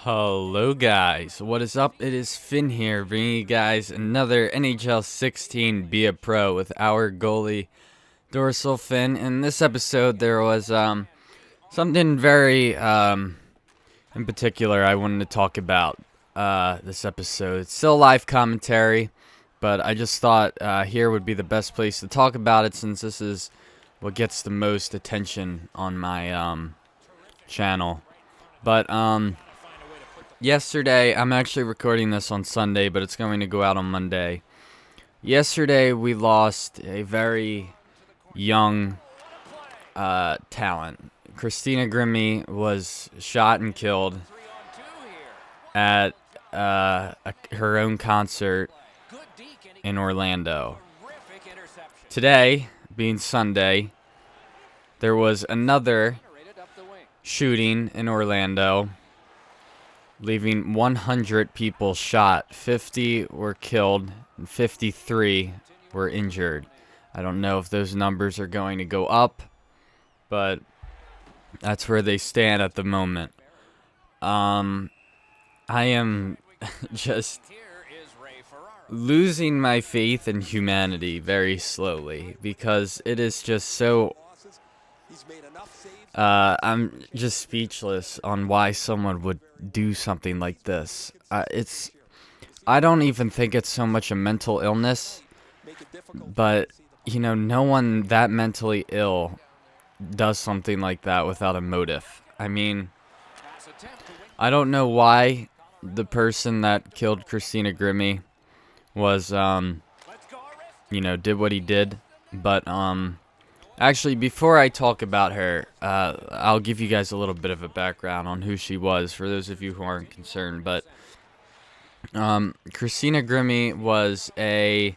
Hello guys, what is up? It is Finn here, bringing you guys another NHL 16 Be a Pro with our goalie, Dorsal Finn. In this episode, there was something very in particular I wanted to talk about this episode. It's still live commentary, but I just thought here would be the best place to talk about it since this is what gets the most attention on my channel. But yesterday, I'm actually recording this on Sunday, but it's going to go out on Monday. Yesterday, we lost a very young talent. Christina Grimmie was shot and killed at her own concert in Orlando. Today, being Sunday, there was another shooting in Orlando, leaving 100 people shot. 50 were killed and 53 were injured. I don't know if those numbers are going to go up, but that's where they stand at the moment. I am just losing my faith in humanity very slowly because it is just so I'm just speechless on why someone would do something like this. I don't even think it's so much a mental illness, but no one that mentally ill does something like that without a motive. I mean, I don't know why the person that killed Christina Grimmie was did what he did, but actually, before I talk about her, I'll give you guys a little bit of a background on who she was, for those of you who aren't concerned. But Christina Grimmie was a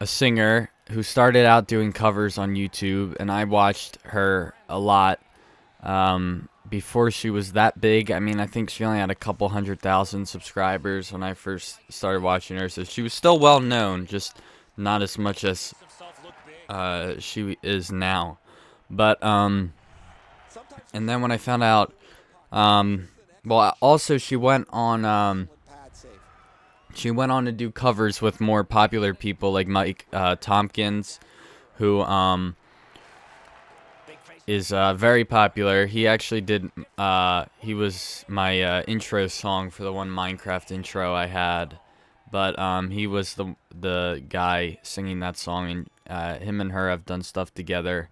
singer who started out doing covers on YouTube, and I watched her a lot before she was that big. I mean, I think she only had a couple 100,000 subscribers when I first started watching her, so she was still well known, just not as much as she is now. But and then when I found out, also she went on to do covers with more popular people like Mike Tompkins, who is very popular. He actually did he was my intro song for the one Minecraft intro I had. But he was the guy singing that song, and him and her have done stuff together,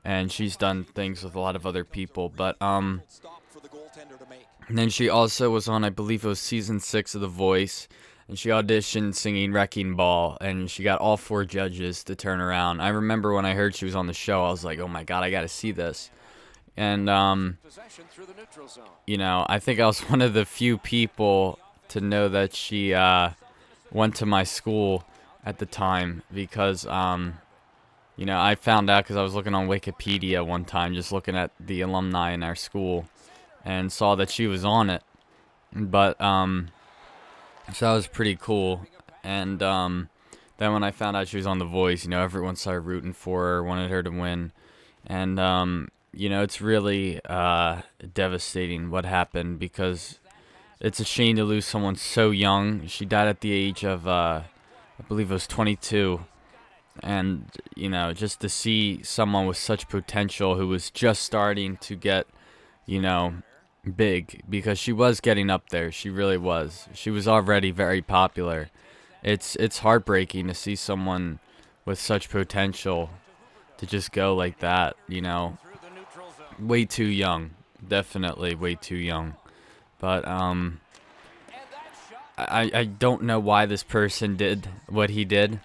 and she's done things with a lot of other people. But and then she also was on, I believe it was season 6 of The Voice, and she auditioned singing Wrecking Ball, and she got all 4 judges to turn around. I remember when I heard she was on the show, I was like, oh my god, I gotta see this. And I think I was one of the few people to know that she went to my school at the time, because I found out because I was looking on Wikipedia one time, just looking at the alumni in our school, and saw that she was on it. But so that was pretty cool. And then when I found out she was on The Voice, everyone started rooting for her, wanted her to win. And it's really devastating what happened, because it's a shame to lose someone so young. She died at the age of, I believe it was 22. And, just to see someone with such potential who was just starting to get, big, because she was getting up there. She really was. She was already very popular. It's heartbreaking to see someone with such potential to just go like that, Way too young. Definitely way too young. But I don't know why this person did what he did.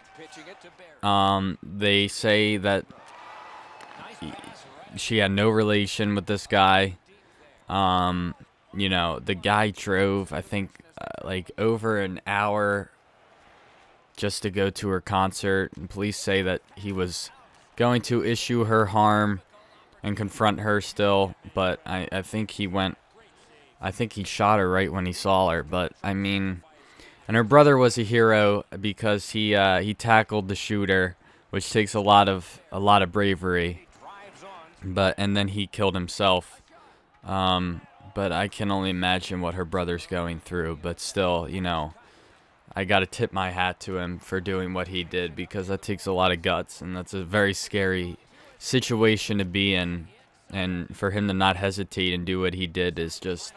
They say that she had no relation with this guy. The guy drove, I think, like over an hour just to go to her concert, and police say that he was going to issue her harm and confront her still, but I think he shot her right when he saw her. But I mean, and her brother was a hero because he tackled the shooter, which takes a lot of bravery. And then he killed himself. But I can only imagine what her brother's going through. But still, I got to tip my hat to him for doing what he did, because that takes a lot of guts, and that's a very scary situation to be in. And for him to not hesitate and do what he did is just,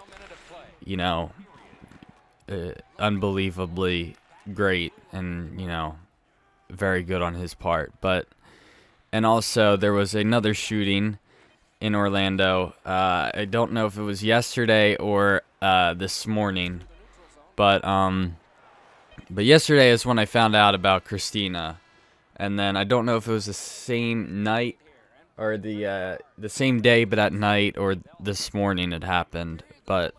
unbelievably great, and, very good on his part. And also there was another shooting in Orlando. I don't know if it was yesterday or this morning, but yesterday is when I found out about Christina, and then I don't know if it was the same night or the same day, but at night, or this morning it happened. But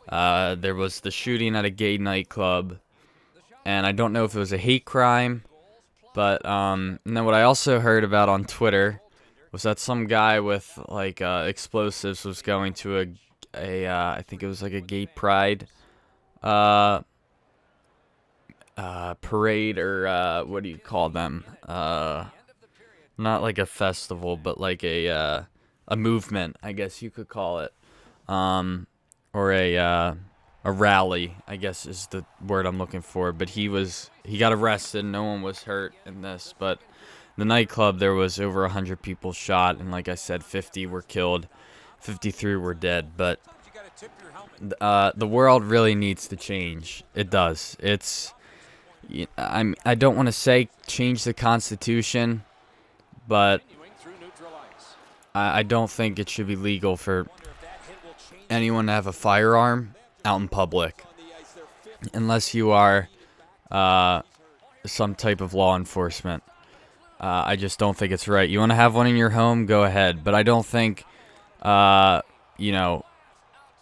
there was the shooting at a gay nightclub, and I don't know if it was a hate crime, but and then what I also heard about on Twitter was that some guy with like explosives was going to I think it was like a gay pride parade, or what do you call them? Not like a festival, but like a movement, I guess you could call it, or a rally, I guess is the word I'm looking for. But he got arrested. No one was hurt in this, but the nightclub, there was over 100 people shot, and like I said, 50 were killed, 53 were dead. But the world really needs to change. It does. I don't want to say change the Constitution, but I don't think it should be legal for anyone to have a firearm out in public, unless you are some type of law enforcement. I just don't think it's right. You want to have one in your home, go ahead, but I don't think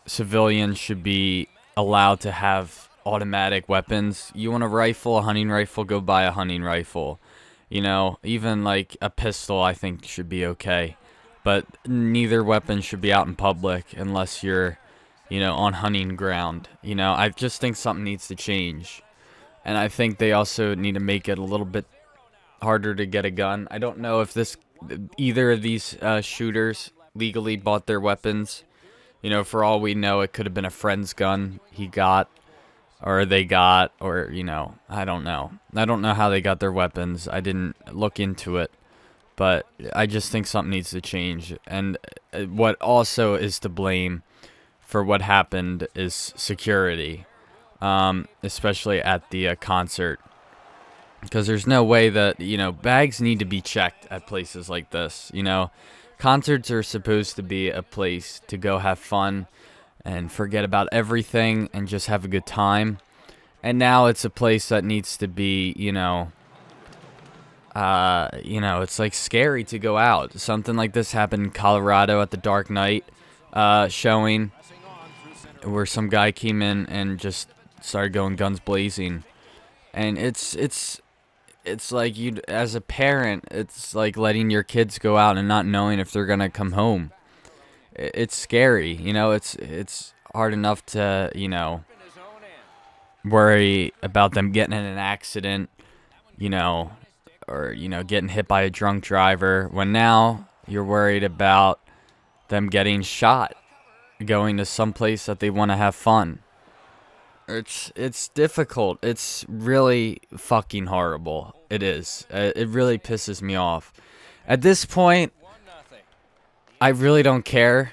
civilians should be allowed to have automatic weapons. You want a hunting rifle, go buy a hunting rifle. Even like a pistol, I think should be okay. But neither weapon should be out in public unless you're, on hunting ground. I just think something needs to change. And I think they also need to make it a little bit harder to get a gun. I don't know if either of these shooters legally bought their weapons. For all we know, it could have been a friend's gun he got, or they got, or, I don't know. I don't know how they got their weapons. I didn't look into it. But I just think something needs to change. And what also is to blame for what happened is security, especially at the concert. Because there's no way that, bags need to be checked at places like this. Concerts are supposed to be a place to go have fun and forget about everything and just have a good time. And now it's a place that needs to be, it's like scary to go out. Something like this happened in Colorado at the Dark Knight showing, where some guy came in and just started going guns blazing. And it's like, you, as a parent, it's like letting your kids go out and not knowing if they're gonna come home. It's scary, it's hard enough to, worry about them getting in an accident, or, getting hit by a drunk driver, when now you're worried about them getting shot, going to some place that they want to have fun. It's difficult. It's really fucking horrible. It is. It really pisses me off. At this point, I really don't care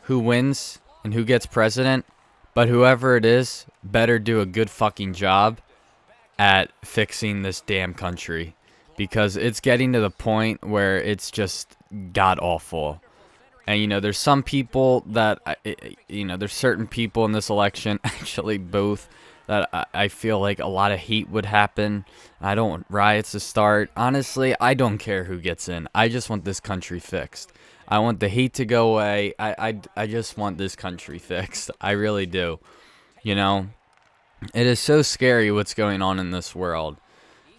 who wins and who gets president, but whoever it is better do a good fucking job at fixing this damn country, because it's getting to the point where it's just god awful. And there's some people that there's certain people in this election, actually both, that I feel like a lot of hate would happen. I don't want riots to start. Honestly, I don't care who gets in. I just want this country fixed. I want the hate to go away. I just want this country fixed. I really do. It is so scary what's going on in this world.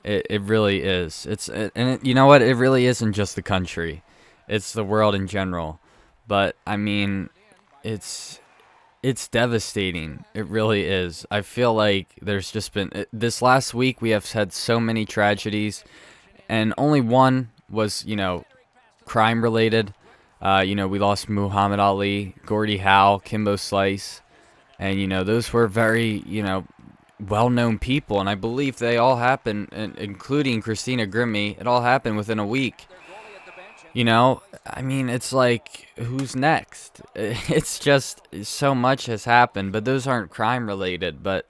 It really is. You know what? It really isn't just the country. It's the world in general. But I mean, it's devastating. It really is. I feel like there's just been, this last week we have had so many tragedies, and only one was, crime related. We lost Muhammad Ali, Gordie Howe, Kimbo Slice, and those were very well-known people, and I believe they all happened, including Christina Grimmie. It all happened within a week. I mean, it's like, who's next? It's just so much has happened, but those aren't crime related. But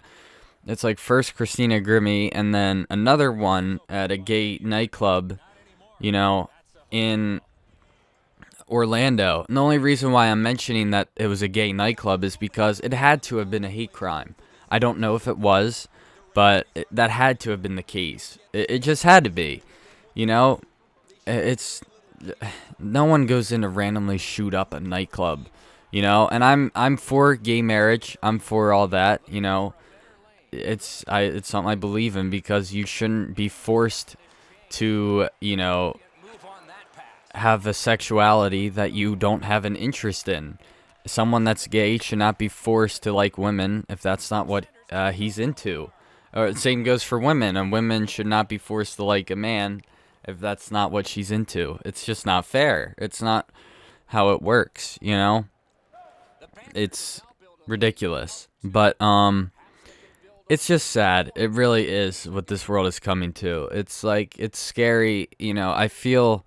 it's like first Christina Grimmie, and then another one at a gay nightclub, in Orlando. And the only reason why I'm mentioning that it was a gay nightclub is because it had to have been a hate crime. I don't know if it was, but that had to have been the case. It just had to be. It's no one goes in to randomly shoot up a nightclub, and I'm for gay marriage. I'm for all that, it's something I believe in, because you shouldn't be forced to, have a sexuality that you don't have an interest in. Someone that's gay should not be forced to like women if that's not what he's into. Or same goes for women, and women should not be forced to like a man if that's not what she's into. It's just not fair. It's not how it works, It's ridiculous. But it's just sad. It really is what this world is coming to. It's like, it's scary, I feel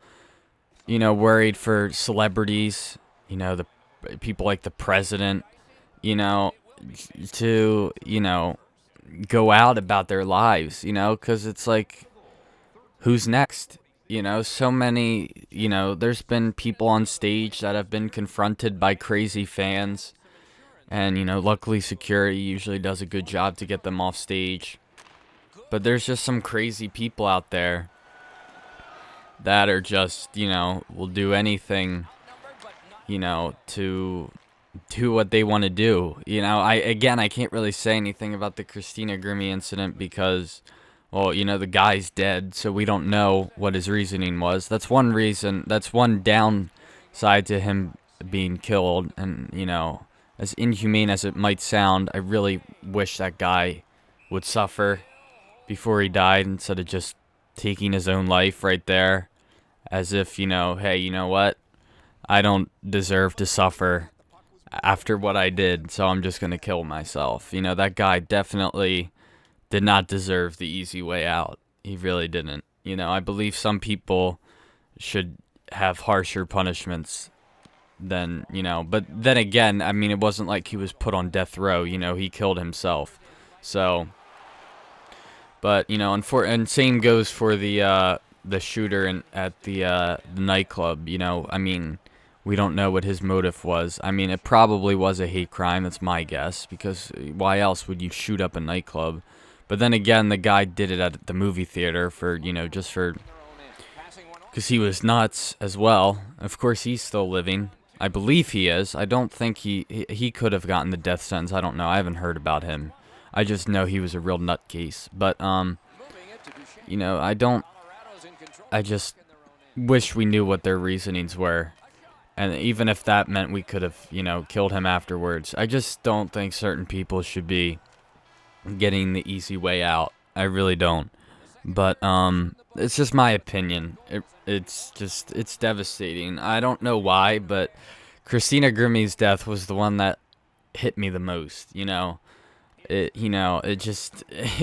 worried for celebrities, the people like the president, to, go out about their lives, because it's like, who's next? So many, there's been people on stage that have been confronted by crazy fans. And, luckily security usually does a good job to get them off stage. But there's just some crazy people out there that are just, will do anything, to do what they want to do. I can't really say anything about the Christina Grimmie incident because, well, the guy's dead, so we don't know what his reasoning was. That's one reason. That's one downside to him being killed. And, as inhumane as it might sound, I really wish that guy would suffer before he died instead of just taking his own life right there. As if, hey, you know what? I don't deserve to suffer after what I did, so I'm just going to kill myself. That guy definitely did not deserve the easy way out. He really didn't. I believe some people should have harsher punishments than, but then again, I mean, it wasn't like he was put on death row, he killed himself. So, but, and same goes for the shooter at the nightclub, I mean, we don't know what his motive was. I mean, it probably was a hate crime, that's my guess, because why else would you shoot up a nightclub? But then again, the guy did it at the movie theater for, just for, because he was nuts as well. Of course, he's still living. I believe he is. I don't think he could have gotten the death sentence. I don't know. I haven't heard about him. I just know he was a real nutcase. But, I just wish we knew what their reasonings were. And even if that meant we could have, killed him afterwards. I just don't think certain people should be getting the easy way out. I really don't. But it's just my opinion. It's devastating. I don't know why, but Christina Grimmie's death was the one that hit me the most. It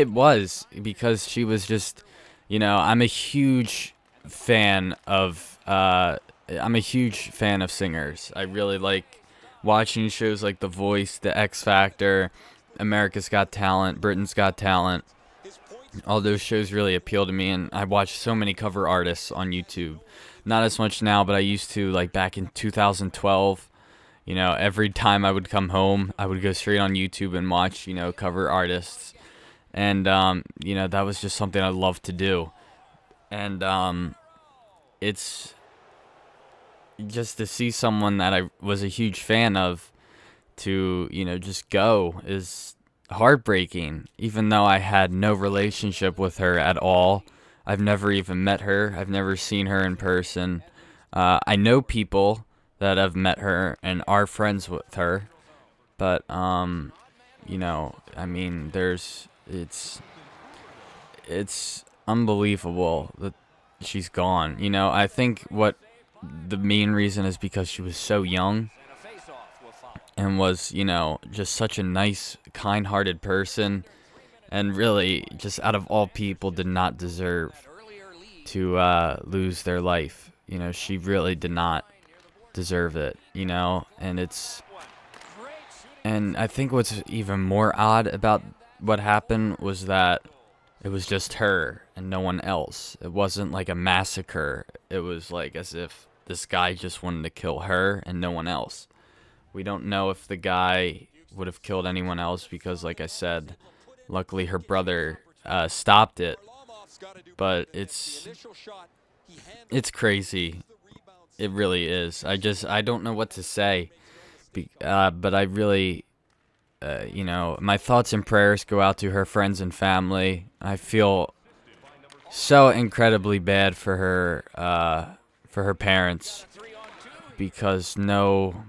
was because she was just, I'm a huge fan of singers. I really like watching shows like The Voice, The X Factor, America's Got Talent, Britain's Got Talent. All those shows really appeal to me, and I watch so many cover artists on YouTube. Not as much now, but I used to, like back in 2012. Every time I would come home, I would go straight on YouTube and watch, cover artists. And, that was just something I loved to do. And it's just to see someone that I was a huge fan of to, just go is heartbreaking, even though I had no relationship with her at all. I've never even met her. I've never seen her in person. I know people that have met her and are friends with her, but I mean, it's unbelievable that she's gone. I think what the main reason is because she was so young and was, just such a nice, kind-hearted person, and really, just out of all people, did not deserve to lose their life. She really did not deserve it, and I think what's even more odd about what happened was that it was just her and no one else. It wasn't like a massacre. It was like as if this guy just wanted to kill her and no one else. We don't know if the guy would have killed anyone else because, like I said, luckily her brother stopped it. But it's crazy. It really is. I don't know what to say. But I really, my thoughts and prayers go out to her friends and family. I feel so incredibly bad for her parents, because no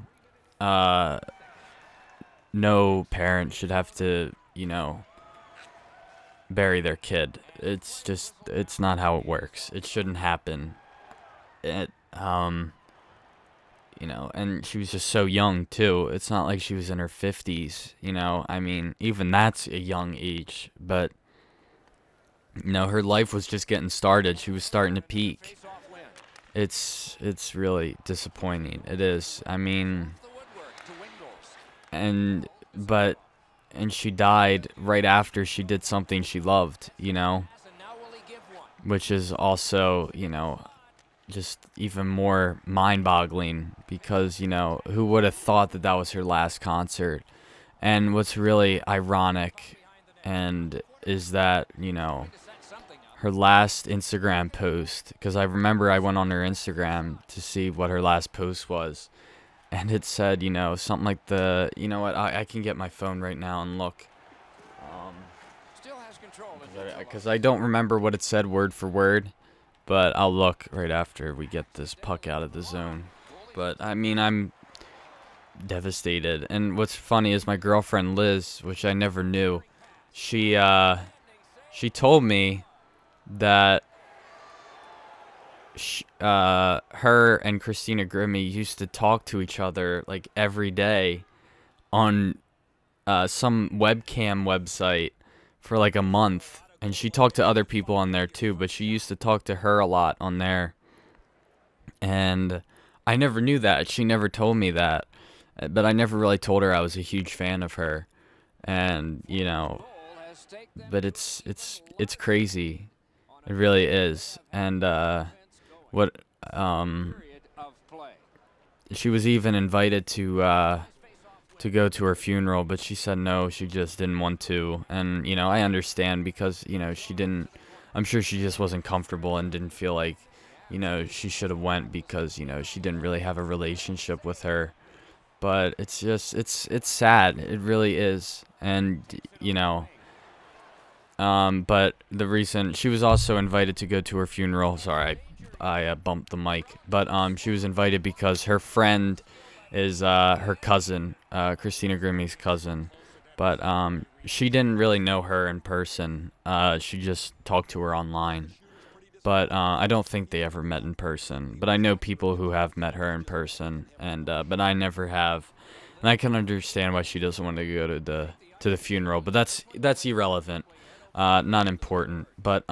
parent should have to, bury their kid. It's not how it works. It shouldn't happen. And she was just so young too. It's not like she was in her 50s, I mean, even that's a young age, but her life was just getting started. She was starting to peak. It's really disappointing. It is. I mean, and she died right after she did something she loved, which is also, just even more mind-boggling, because, who would have thought that was her last concert? And what's really ironic is that, her last Instagram post, because I remember I went on her Instagram to see what her last post was, and it said, something like I can get my phone right now and look, because I don't remember what it said word for word, but I'll look right after we get this puck out of the zone. But, I mean, I'm devastated. And what's funny is my girlfriend Liz, which I never knew, she told me that her and Christina Grimmie used to talk to each other like every day on some webcam website for like a month. And she talked to other people on there too, but she used to talk to her a lot on there. And I never knew that. She never told me that. But I never really told her I was a huge fan of her. And, but it's crazy. It really is. And she was even invited to go to her funeral, but she said no, she just didn't want to. And, I understand, because, I'm sure she just wasn't comfortable and didn't feel like, she should have went, because, she didn't really have a relationship with her. But it's just, it's sad. It really is. And, but the reason she was also invited to go to her funeral, sorry, I bumped the mic, but she was invited because her friend is her cousin, Christina Grimmie's cousin, but she didn't really know her in person. She just talked to her online, but I don't think they ever met in person. But I know people who have met her in person, and but I never have, and I can understand why she doesn't want to go to the funeral. But that's irrelevant, not important. But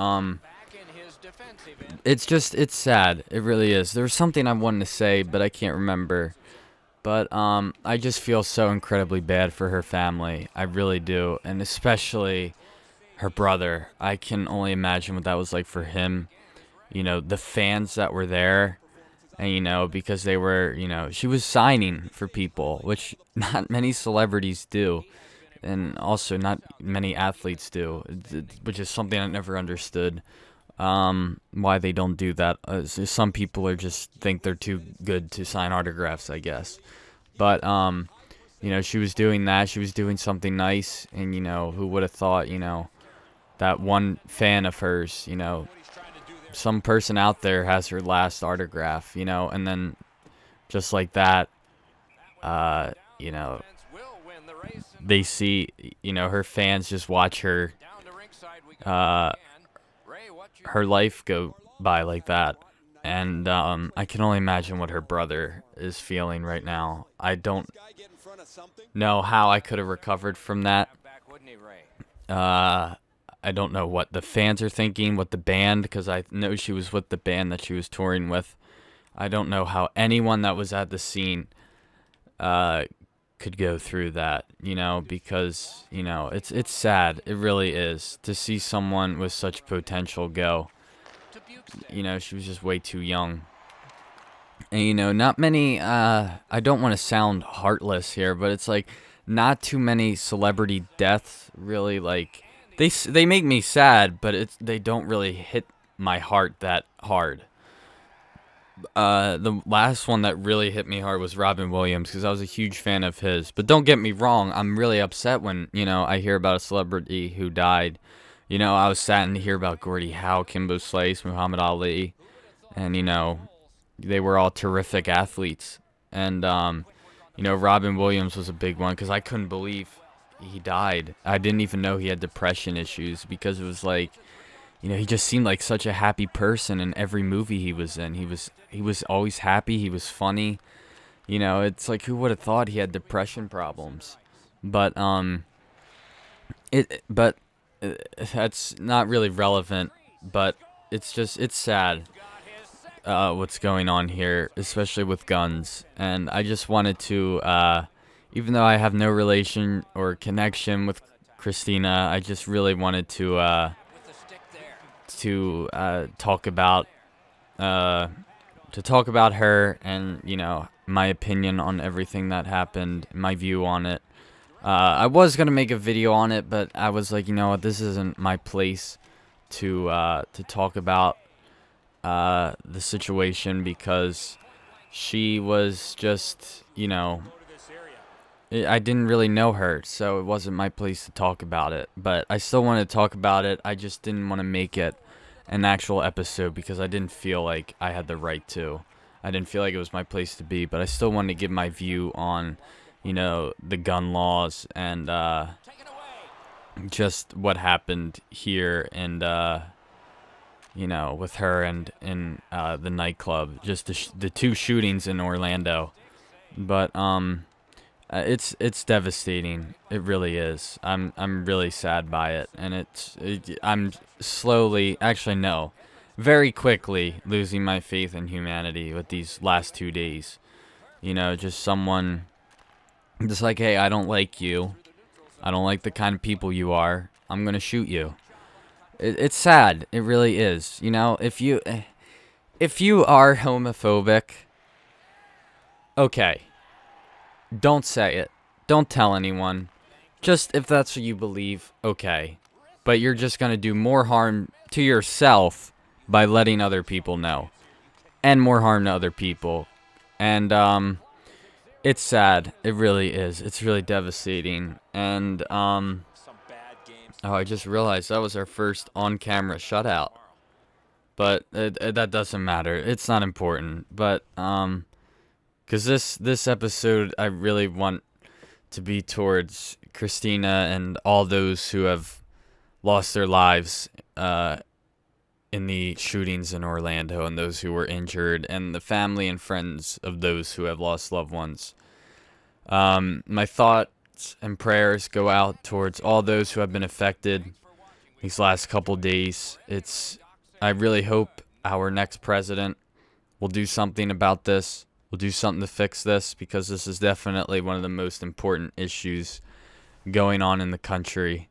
it's sad. It really is. There was something I wanted to say, but I can't remember. But I just feel so incredibly bad for her family. I really do. And especially her brother. I can only imagine what that was like for him. The fans that were there. And, because they were, she was signing for people, which not many celebrities do. And also not many athletes do, which is something I never understood. Why they don't do that. Some people are just think they're too good to sign autographs, I guess. But she was doing that. She was doing something nice, and who would have thought, that one fan of hers, some person out there has her last autograph, and then just like that, they see, her fans just watch her life go by like that. And I can only imagine what her brother is feeling right now. I don't know how I could have recovered from that. I don't know what the fans are thinking, what the band, because I know she was with the band that she was touring with. I don't know how anyone that was at the scene could go through that, because, it's sad. It really is to see someone with such potential go. She was just way too young. And, not many, I don't want to sound heartless here, but it's like not too many celebrity deaths really, like, they make me sad, but they don't really hit my heart that hard. The last one that really hit me hard was Robin Williams, because I was a huge fan of his. But don't get me wrong, I'm really upset when, I hear about a celebrity who died. I was saddened to hear about Gordie Howe, Kimbo Slice, Muhammad Ali, and, they were all terrific athletes. And, Robin Williams was a big one, because I couldn't believe he died. I didn't even know he had depression issues, because it was like, he just seemed like such a happy person in every movie he was in. He was always happy. He was funny. It's like, who would have thought he had depression problems? But that's not really relevant. But it's sad what's going on here, especially with guns. And I just wanted to, even though I have no relation or connection with Christina, I just really wanted to talk about her and my opinion on everything that happened, my view on it. I was gonna make a video on it, but I was like, what, this isn't my place to talk about the situation, because she was just, I didn't really know her, so it wasn't my place to talk about it. But I still wanted to talk about it. I just didn't want to make it an actual episode, because I didn't feel like I had the right to. I didn't feel like it was my place to be, but I still wanted to give my view on, the gun laws and just what happened here and, with her and in the nightclub, just the two shootings in Orlando. But it's devastating. It really is. I'm really sad by it, and I'm slowly, actually no, very quickly losing my faith in humanity with these last 2 days. Just someone, just like, hey, I don't like you. I don't like the kind of people you are. I'm gonna shoot you. It's sad. It really is. If you are homophobic, okay. Don't say it. Don't tell anyone. Just if that's what you believe, okay. But you're just going to do more harm to yourself by letting other people know. And more harm to other people. And it's sad. It really is. It's really devastating. And oh, I just realized that was our first on-camera shutout. But that doesn't matter. It's not important. But because this episode, I really want to be towards Christina and all those who have lost their lives in the shootings in Orlando, and those who were injured, and the family and friends of those who have lost loved ones. My thoughts and prayers go out towards all those who have been affected these last couple days. I really hope our next president will do something about this. We'll do something to fix this, because this is definitely one of the most important issues going on in the country.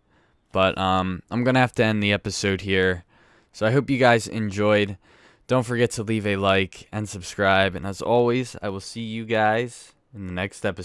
But I'm going to have to end the episode here. So I hope you guys enjoyed. Don't forget to leave a like and subscribe. And as always, I will see you guys in the next episode.